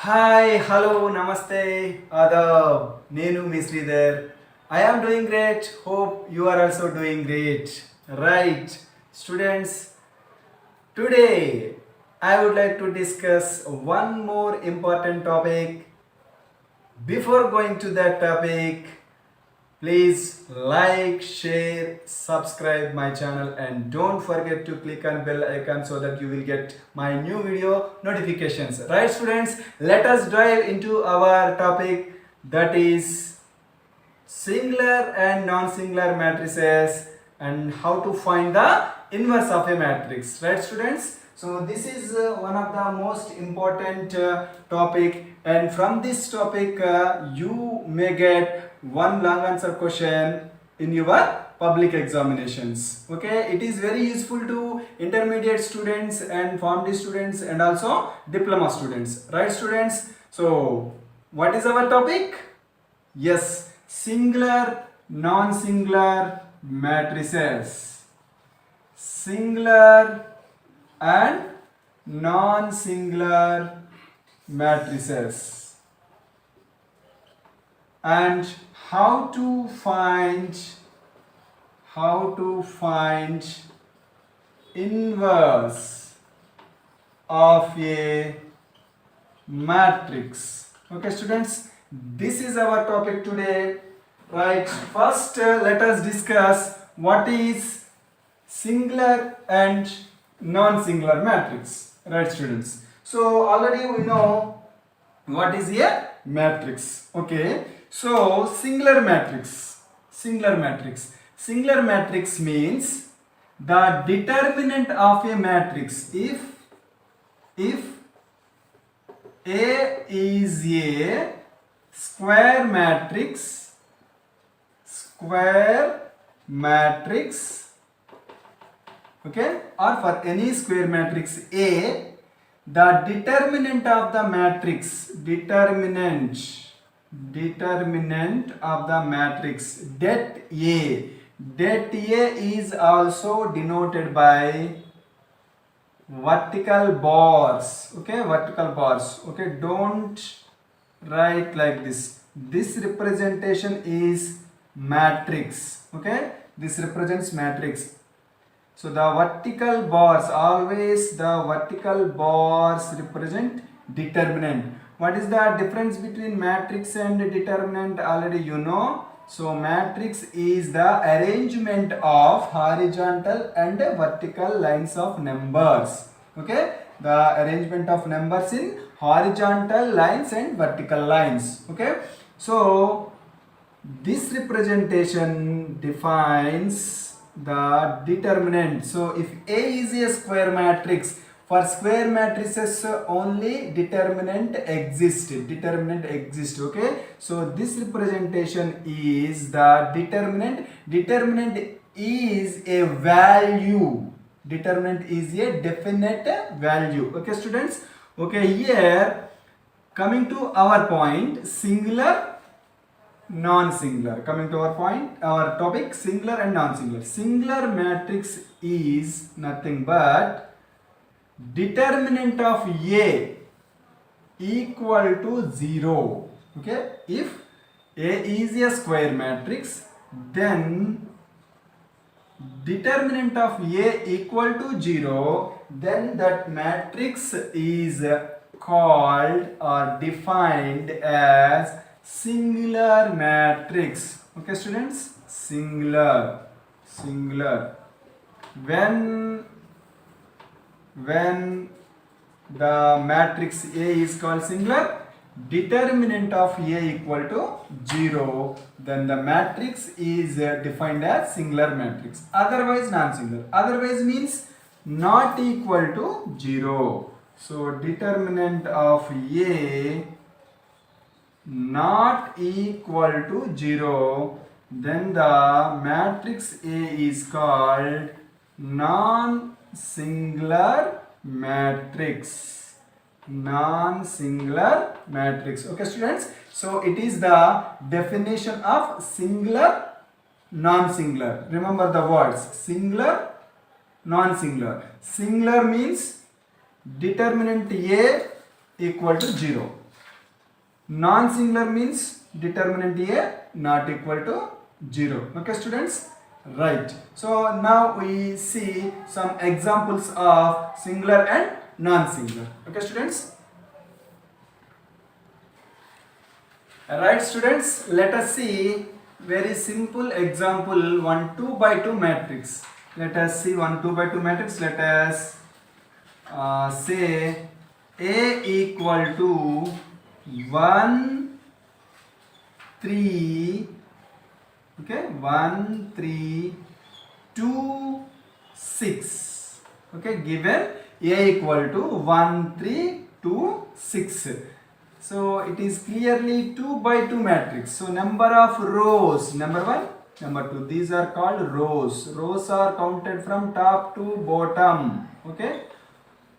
Hi, hello, namaste, adab. Nenu mi Sridhar. I am doing great. Hope you are also doing great. Right, students. Today I would like to discuss one more important topic. Before going to that topic, please like, share, subscribe my channel and don't forget to click on bell icon so that you will get my new video notifications. Right students, let us dive into our topic, that is singular and non-singular matrices and how to find the inverse of a matrix. Right students, so this is one of the most important topic, and from this topic you may get one long answer question in your public examinations. Okay, it is very useful to intermediate students and form students and also diploma students. Right students, so what is our topic? Yes, singular, non-singular matrices. Singular and non-singular matrices. And how to find inverse of a matrix. Okay students, this is our topic today. Right, first let us discuss what is singular and non-singular matrix. Right students, so already we know what is a matrix. Okay, so singular matrix means the determinant of a matrix if A is a square matrix, okay, or for any square matrix A, the determinant of the matrix, determinant of the matrix, det A is also denoted by vertical bars. Okay, don't write like this. This representation is matrix. Okay, this represents matrix. So the vertical bars, always the vertical bars represent determinant. What is the difference between matrix and determinant? Already you know. So matrix is the arrangement of horizontal and vertical lines of numbers. Okay, the arrangement of numbers in horizontal lines and vertical lines. Okay, so this representation defines the determinant. So if A is a square matrix, for square matrices only determinant exists. Okay, so this representation is the determinant. Determinant is a value. Determinant is a definite value. Okay students, okay, here coming to our point, singular, non-singular. Coming to our topic, singular and non-singular. Singular matrix is nothing but determinant of A equal to 0. Okay, if A is a square matrix, then determinant of A equal to 0, then that matrix is called or defined as singular matrix. Okay students, singular. When the matrix A is called singular, determinant of A equal to 0, then the matrix is defined as singular matrix. Otherwise non-singular. Otherwise means not equal to 0. So determinant of A not equal to 0, then the matrix A is called non-singular matrix. Okay students, so it is the definition of singular, non-singular. Remember the words singular, non-singular. Singular means determinant A equal to 0. Non-singular means determinant A not equal to 0. Okay, students? Right. So now we see some examples of singular and non-singular. Okay, students? Right, students? Let us see very simple example 1 2 by 2 matrix. Let us see 1 2 by 2 matrix. Let us say A equal to 1 3, okay, 1 3 2 6, okay, given A equal to 1 3 2 6. So it is clearly 2 by 2 matrix. So number of rows, number 1, number 2, these are called rows. Rows are counted from top to bottom, okay.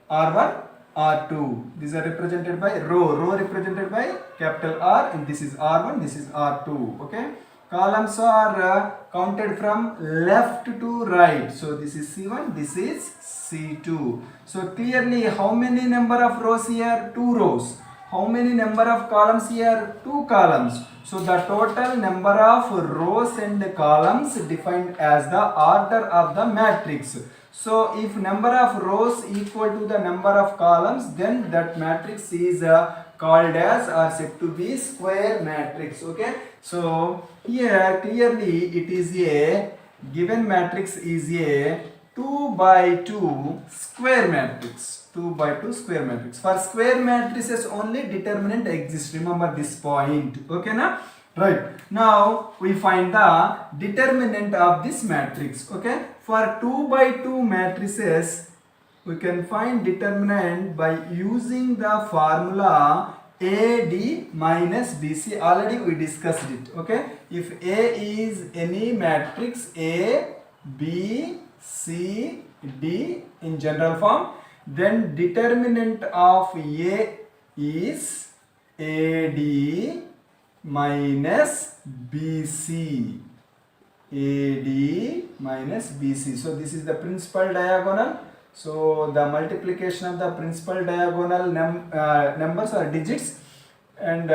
R1, R2, these are represented by row represented by capital R, and this is R1, this is R2, okay. Columns are counted from left to right. So this is C1, this is C2. So clearly how many number of rows here? 2 rows. How many number of columns here? 2 columns. So the total number of rows and columns defined as the order of the matrix. So if number of rows equal to the number of columns, then that matrix is called as or said to be square matrix. Okay. So here clearly it is a given matrix is a 2 by 2 square matrix. 2 by 2 square matrix. For square matrices only determinant exists. Remember this point. Okay na? Right. Now we find the determinant of this matrix. Okay. For 2 by 2 matrices, we can find determinant by using the formula AD minus BC. Already we discussed it. Okay. If A is any matrix A, B, C, D in general form, then determinant of A is AD minus BC. AD minus BC. So this is the principal diagonal. So the multiplication of the principal diagonal numbers or digits, and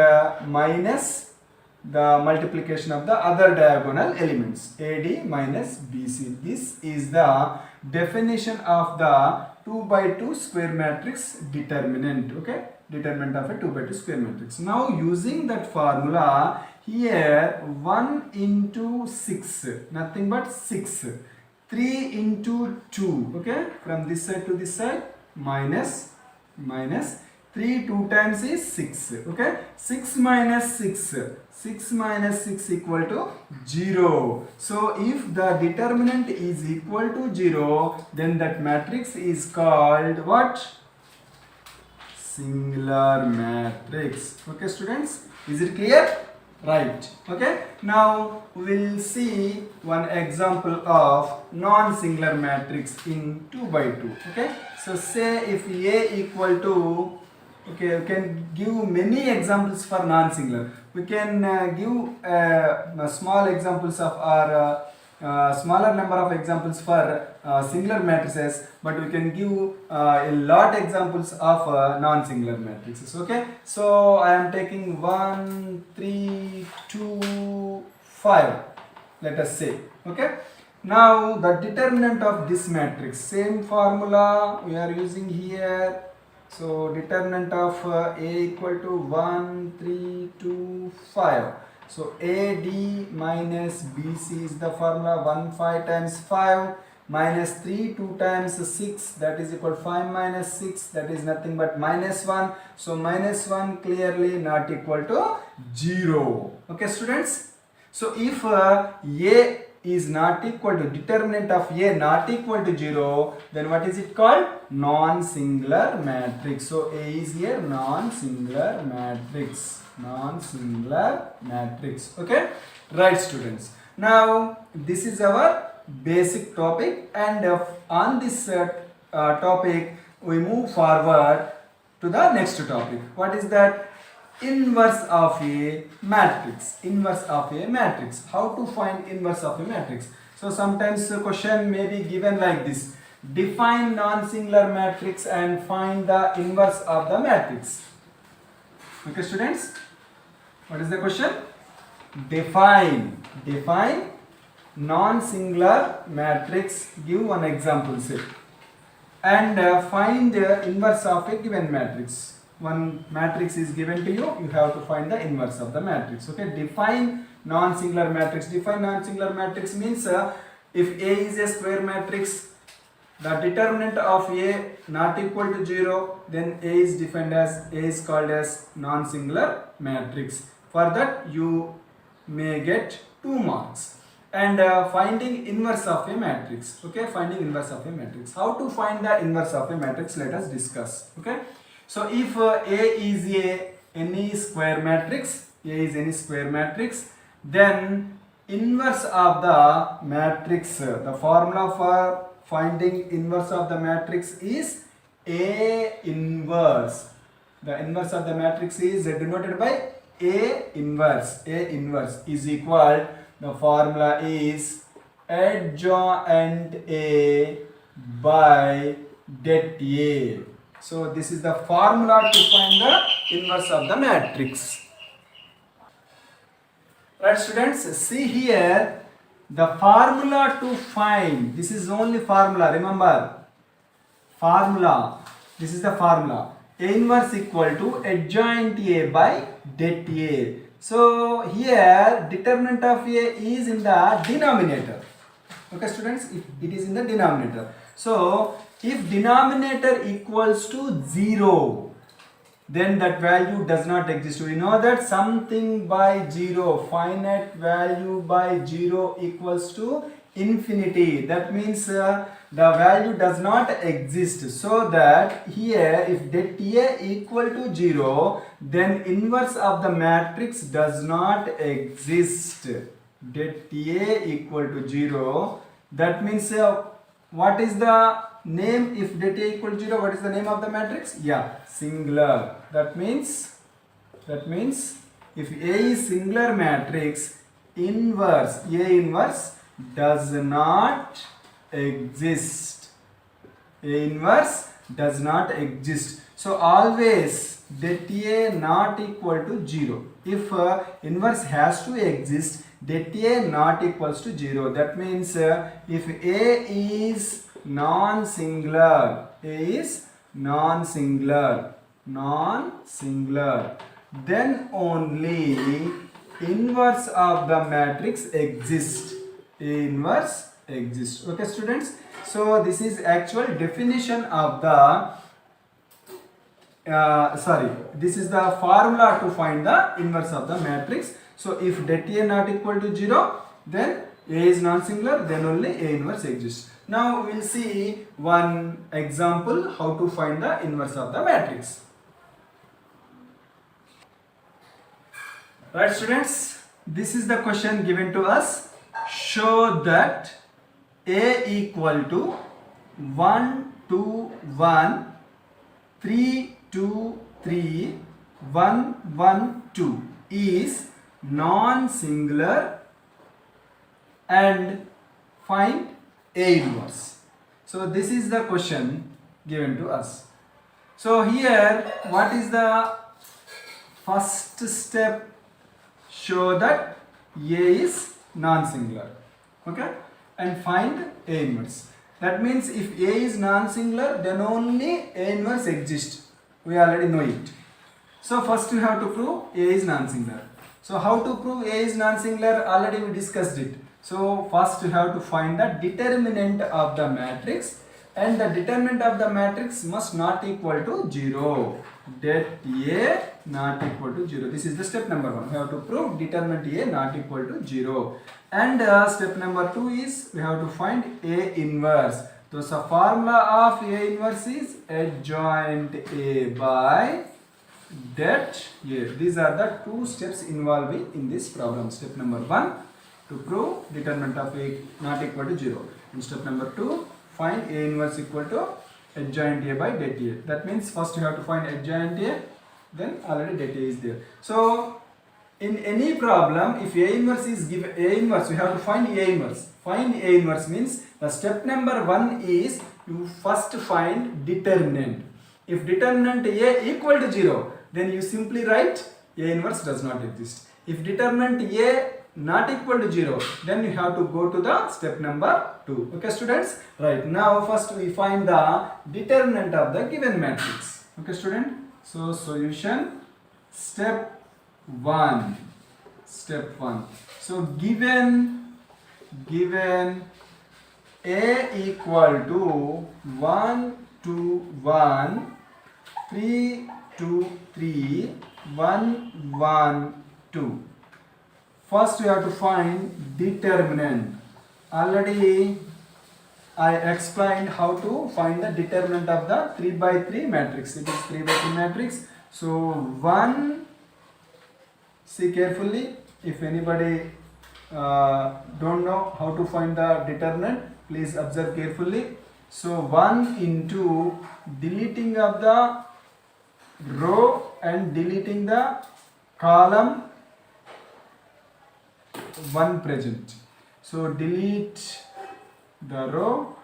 minus the multiplication of the other diagonal elements, AD minus BC. This is the definition of the 2 by 2 square matrix determinant. Okay, determinant of a 2 by 2 square matrix. Now using that formula, here 1 into 6, nothing but 6, 3 into 2, okay, from this side to this side, minus 3 2 times is 6, okay. 6 minus 6, 6 minus 6 equal to 0. So if the determinant is equal to 0, then that matrix is called what? Singular matrix. Okay, students, is it clear? Right. Okay, now we will see one example of non-singular matrix in 2 by 2. Okay, so say if A equal to, okay, we can give many examples for non-singular. We can give small examples of our smaller number of examples for singular matrices, but we can give a lot examples of non-singular matrices. Okay, so I am taking 1 3 2 5, let us say. Okay, now the determinant of this matrix, same formula we are using here. So determinant of A equal to 1 3 2 5. So AD minus BC is the formula. 1 5 times 5 minus 3 2 times 6, that is equal to 5 minus 6, that is nothing but minus 1. So minus 1 clearly not equal to 0. Okay, students. So if A is not equal to, determinant of A not equal to 0, then what is it called? Non-singular matrix. So A is here non-singular matrix. Non-singular matrix. Okay, right, students. Now this is our basic topic, and on this topic we move forward to the next topic. What is that? Inverse of a matrix. Inverse of a matrix. How to find inverse of a matrix? So sometimes the question may be given like this: define non-singular matrix and find the inverse of the matrix. Okay, students. What is the question? Define non-singular matrix. Give one example, say. And find inverse of a given matrix. One matrix is given to you, you have to find the inverse of the matrix. Okay, define non-singular matrix. Define non-singular matrix means if A is a square matrix, the determinant of A not equal to 0, then A is defined as, A is called as non-singular matrix. For that you may get 2 marks. And finding inverse of a matrix. Okay, finding inverse of a matrix. How to find the inverse of a matrix? Let us discuss. Okay, so if A is any square matrix, A is any square matrix, then inverse of the matrix, the formula for finding inverse of the matrix is A inverse. The inverse of the matrix is denoted by A inverse. A inverse is equal, the formula is adjoint A by det A. So this is the formula to find the inverse of the matrix. Right, students, see here the formula to find. This is only formula, remember, formula. This is the formula. A inverse equal to adjoint A by det A. So here determinant of A is in the denominator. Okay, students, it is in the denominator. So if denominator equals to 0, then that value does not exist. We know that something by 0, finite value by 0 equals to infinity. That means the value does not exist. So that here if det A equal to 0, then inverse of the matrix does not exist. Det A equal to 0. That means what is the name if det A equal to 0? What is the name of the matrix? Yeah, singular. That means if A is singular matrix, inverse, A inverse does not exist. A inverse does not exist. So always det A not equal to 0. If inverse has to exist, det A not equals to 0. That means if A is non-singular, then only inverse of the matrix exists. A inverse exists. Okay, students, so this is actual definition of the this is the formula to find the inverse of the matrix. So if det A not equal to 0, then A is non-singular, then only A inverse exists. Now we will see one example how to find the inverse of the matrix. Right, students, this is the question given to us. Show that A equal to 1, 2, 1, 3, 2, 3, 1, 1, 2 is non-singular and find A inverse. So this is the question given to us. So here what is the first step? Show that A is non-singular, okay, and find A inverse. That means if A is non-singular, then only A inverse exists. We already know it. So first you have to prove A is non-singular. So how to prove A is non-singular? Already we discussed it. So first you have to find the determinant of the matrix, and the determinant of the matrix must not equal to 0. Det A not equal to 0. This is the step number 1. We have to prove determinant A not equal to 0. And step number 2 is we have to find A inverse. So the formula of A inverse is adjoint A by det A. These are the 2 steps involved in this problem. Step number 1, to prove determinant of A not equal to 0. And step number 2, find A inverse equal to adjoint A by det A. That means first you have to find adjoint A, then already det A is there. So in any problem, if A inverse is given, A inverse, we have to find A inverse. Find A inverse means the step number 1 is you first find determinant. If determinant A equal to 0, then you simply write A inverse does not exist. If determinant A not equal to 0, then you have to go to the step number 2. Okay students? Right, now first we find the determinant of the given matrix. Okay student? So solution step 1. Step 1. So given A equal to 1 2 1 3 2 3 1 1 2. First we have to find determinant. Already I explained how to find the determinant of the 3 by 3 matrix. It is 3 by 3 matrix. So 1, see carefully, if anybody don't know how to find the determinant, please observe carefully. So 1 into deleting of the row and deleting the column 1 present. So delete the row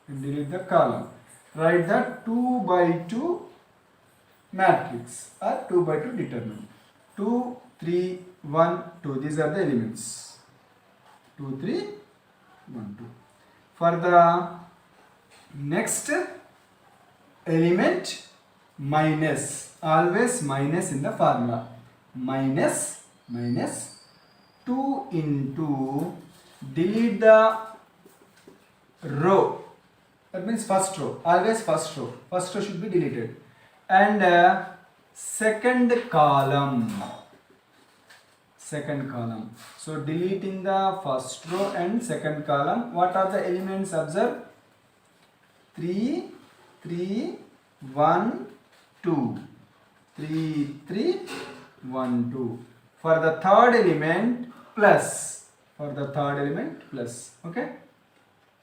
and delete the column. Write the 2 by 2 matrix or 2 by 2 determinant. 2 3 1 2. These are the elements. 2 3 1 2. For the next element, minus, always minus in the formula. Minus 2 into delete the row, that means first row, always first row should be deleted, and second column. So deleting the first row and second column. What are the elements? Observe. 3 3 1 2. 3 3 1 2. For the third element, plus. Okay.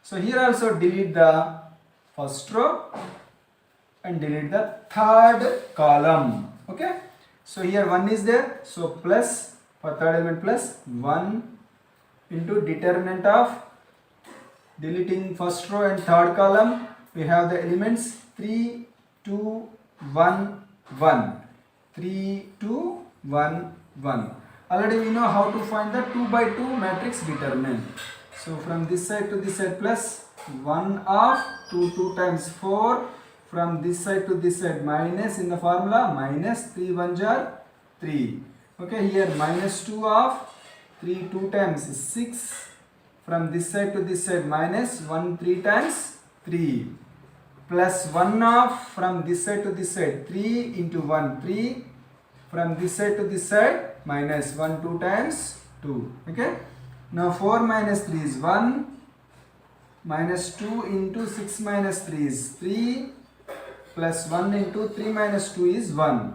So here also delete the first row and delete the third column. Okay. So here 1 is there. So plus, for third element, plus 1 into determinant of deleting first row and third column. We have the elements 3 2 1 1. 3 2 1 1. Already we know how to find the 2 by 2 matrix determinant. So from this side to this side, plus 1 of 2 times 4. From this side to this side, minus in the formula, minus 3 1 jar 3. Okay, here minus 2 of 3 2 times is 6. From this side to this side, minus 1 3 times 3. Plus 1 of, from this side to this side, 3 into 1 3. From this side to this side, minus 1 2 times 2. Okay. Now 4 minus 3 is 1. Minus 2 into 6 minus 3 is 3. Plus 1 into 3 minus 2 is 1.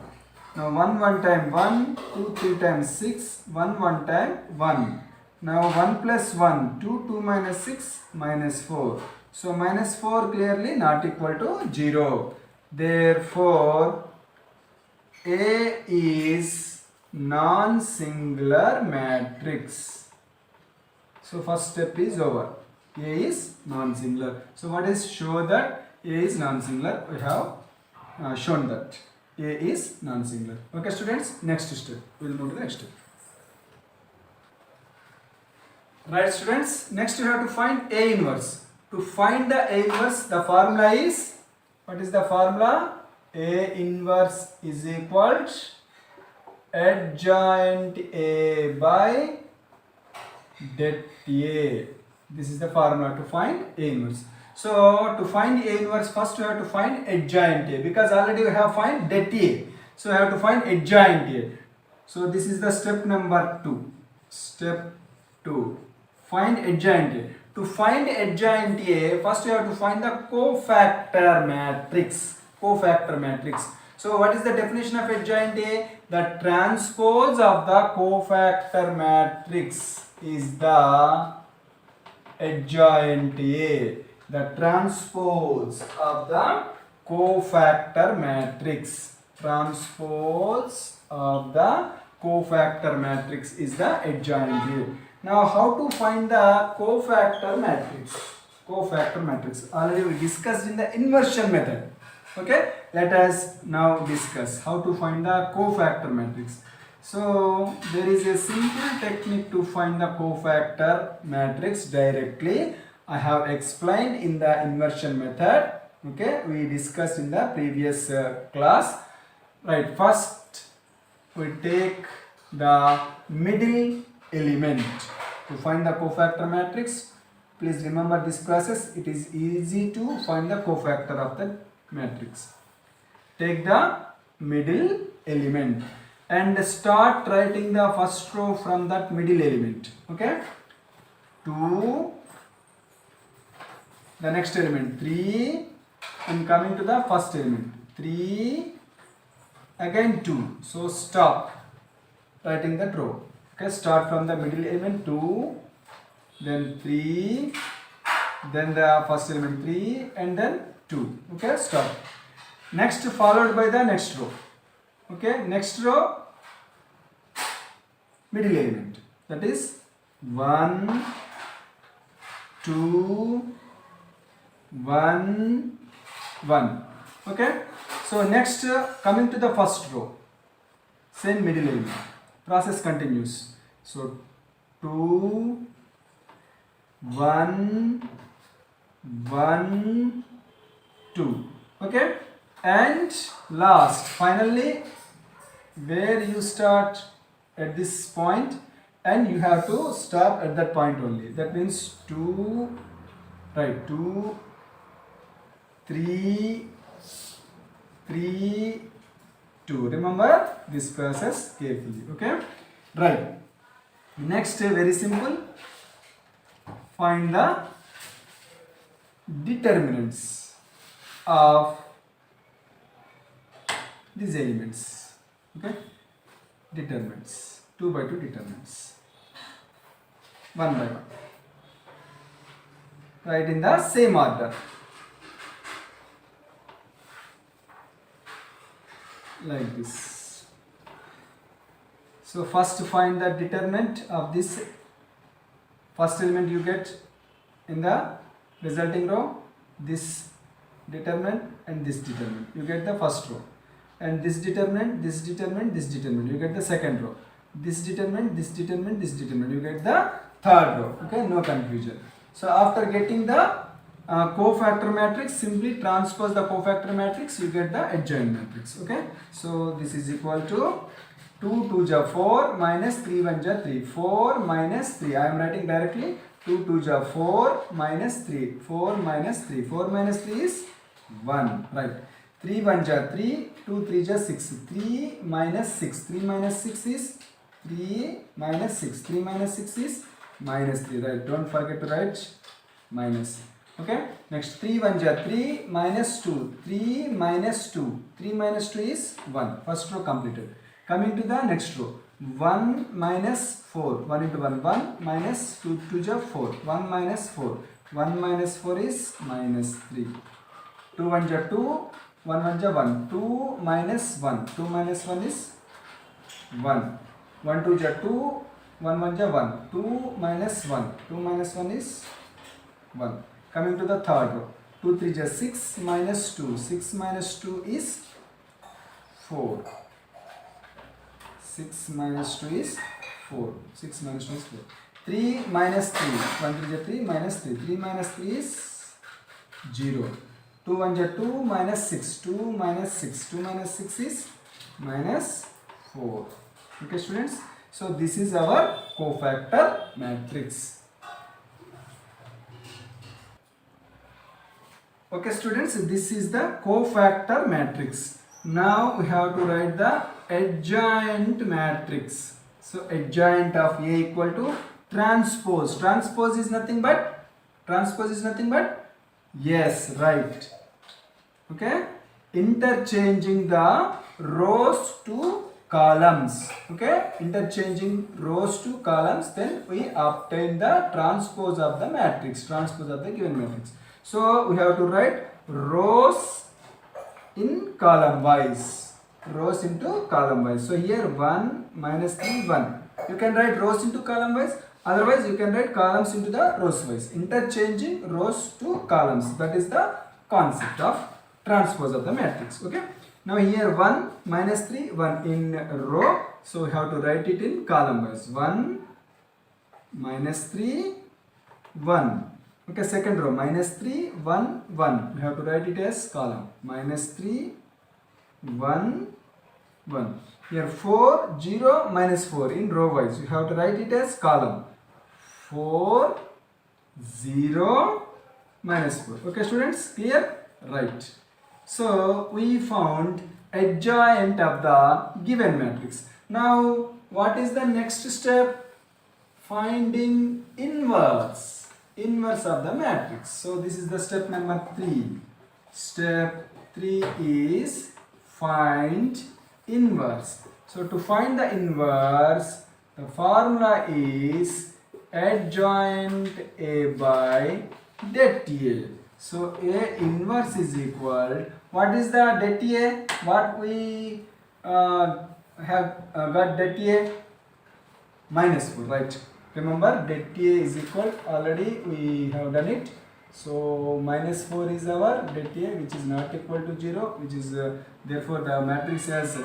Now 1 time 1, 2 3 times 6, 1 time 1. Now 1 plus 1, 2 minus 6, minus 4. So minus 4 clearly not equal to 0. Therefore, A is non-singular matrix. So first step is over. A is non-singular. So what is show that A is non-singular? We have shown that A is non-singular. Okay students, next step. We will move to the next step. Right students, next you have to find A inverse. To find the A inverse, the formula is, what is the formula? A inverse is equal to adjoint A by det A. This is the formula to find A inverse. So to find A inverse, first we have to find adjoint A, because already we have find det A. So we have to find adjoint A. So this is the step number 2. Step 2. Find adjoint A. To find adjoint A, first we have to find the cofactor matrix. So what is the definition of adjoint A? The transpose of the cofactor matrix is the adjoint A. The transpose of the cofactor matrix. Transpose of the cofactor matrix is the adjoint A. Now how to find the cofactor matrix? Already we discussed in the inversion method. Okay, let us now discuss how to find the cofactor matrix. So there is a simple technique to find the cofactor matrix directly. I have explained in the inversion method. Okay, we discussed in the previous class. Right, first we take the middle element to find the cofactor matrix. Please remember this process. It is easy to find the cofactor of the matrix. Take the middle element and start writing the first row from that middle element. Okay, 2, the next element 3, and coming to the first element 3, again 2. So stop writing that row. Okay, start from the middle element 2, then 3, then the first element 3, and then 2. Okay, stop. Next followed by the next row. Okay, next row middle element, that is 1, 2, 1, 1. Okay, so next coming to the first row, same middle element, process continues. So 2, 1, 1, 2. Okay, and last finally where you start at this point and you have to stop at that point only. That means 2, right, 2, 3, 3, 2. Remember this process carefully. Okay, right. Next, very simple, find the determinants of these elements. Okay, determinants, 2 by 2 determinants, one by one, right, in the same order, like this. So first find the determinant of this first element you get in the resulting row, this determinant and this determinant, you get the first row, and this determinant, this determinant, this determinant, you get the second row, this determinant, this determinant, this determinant, you get the third row. Okay, no confusion. So after getting the cofactor matrix, simply transpose the cofactor matrix, you get the adjoint matrix. Okay, so this is equal to 2 2 ja 4 minus 3 1 ja 3, 4 minus 3, I am writing directly 2 2 ja 4 minus 3, 4 minus 3, 4 minus 3 is 1, right, 3 1 ja 3, 2 3 ja 6, 3 minus 6, 3 minus 6 is 3 minus 6, 3 minus 6 is minus 3, right, don't forget to write minus. Okay, next 3 1 ja 3 minus 2, 3 minus 2, 3 minus 2 is 1, first row completed. Coming to the next row, 1 minus 4, 1 into 1, 1 minus 2 2 ja 4, 1 minus 4, 1 minus 4 is minus 3, 2 1 ja 2, 1 1 ja 1, 2 minus 1, 2 minus 1 is 1, 1 2 ja 2, 1 1 ja 1, 2 minus 1, 2 minus 1 is 1. Coming to the third row, 2 3 ja 6 minus 2, 6 minus 2 is 4, 6 minus 2 is 4, 6 minus 2 is 4, 3 minus 3, 1 3 ja 3 minus 3, 3 minus 3 is 0, 2 1 ja 2 minus 6, 2 minus 6, 2 minus 6 is minus 4. Okay students, so this is our cofactor matrix. Okay students, this is the cofactor matrix. Now we have to write the adjoint matrix. So adjoint of A equal to transpose. Transpose is nothing but, yes, right. Okay, interchanging the rows to columns. Okay, interchanging rows to columns, then we obtain the transpose of the matrix, transpose of the given matrix. So we have to write rows in column wise, rows into column wise. So here 1 minus 3 1. You can write rows into column wise. Otherwise you can write columns into the rows wise. Interchanging rows to columns. That is the concept of transpose of the matrix. Okay. Now here 1 minus 3, 1 in row. So we have to write it in column wise. 1 minus 3, 1. Okay, second row minus 3, 1, 1. We have to write it as column. Minus 3, 1, 1. Here 4, 0, minus 4 in row wise. You have to write it as column. 4, 0, minus 4. Okay, students, clear? Right. So we found adjoint of the given matrix. Now what is the next step? Finding inverse of the matrix. So this is the step number 3. Step 3 is find inverse. So to find the inverse, the formula is adjoint A by det A. So A inverse is equal, what is the det A? What we have got det A? Minus 4, right? Remember det A is equal, already we have done it. So minus 4 is our det A, which is not equal to 0, which is therefore the matrix has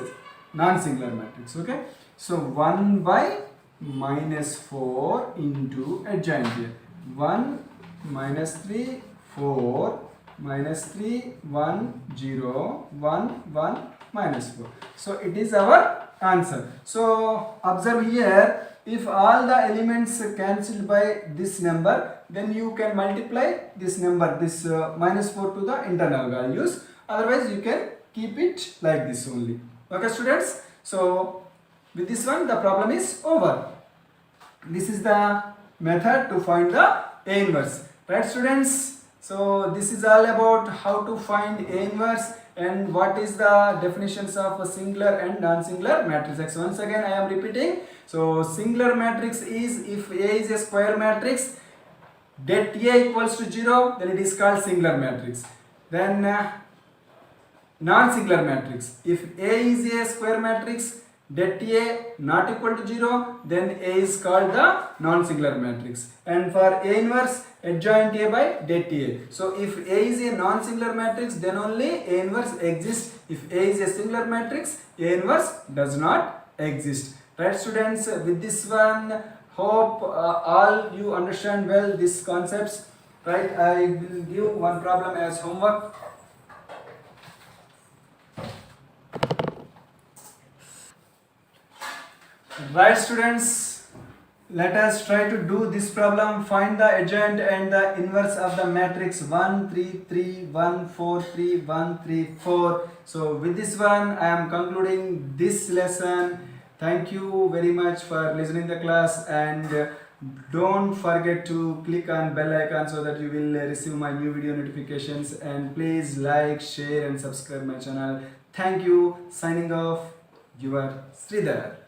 non-singular matrix. Okay. So 1 by minus 4 into adjoint A. 1 minus 3, 4 minus 3, 1, 0, 1, 1, minus 4. So it is our answer. So observe here, if all the elements cancelled by this number, then you can multiply this number, this minus 4 to the internal values. Otherwise you can keep it like this only. Okay, students. So with this one the problem is over. This is the method to find the A inverse. Right, students? So this is all about how to find A inverse and what is the definitions of a singular and non-singular matrix. Once again I am repeating. So singular matrix is if A is a square matrix, det A equals to 0, then it is called singular matrix. Then non-singular matrix, if A is a square matrix, det A not equal to 0, then A is called the non-singular matrix. And for A inverse, adjoint A by det A. So if A is a non-singular matrix, then only A inverse exists. If A is a singular matrix, A inverse does not exist. Right, students? With this one, hope all you understand well these concepts. Right, I will give one problem as homework. Right, students, let us try to do this problem. Find the adjoint and the inverse of the matrix 1 3 3 1 4 3 1 3 4. So with this one I am concluding this lesson. Thank you very much for listening to the class, and don't forget to click on bell icon so that you will receive my new video notifications, and please like, share and subscribe my channel. Thank you. Signing off, your Sridhar.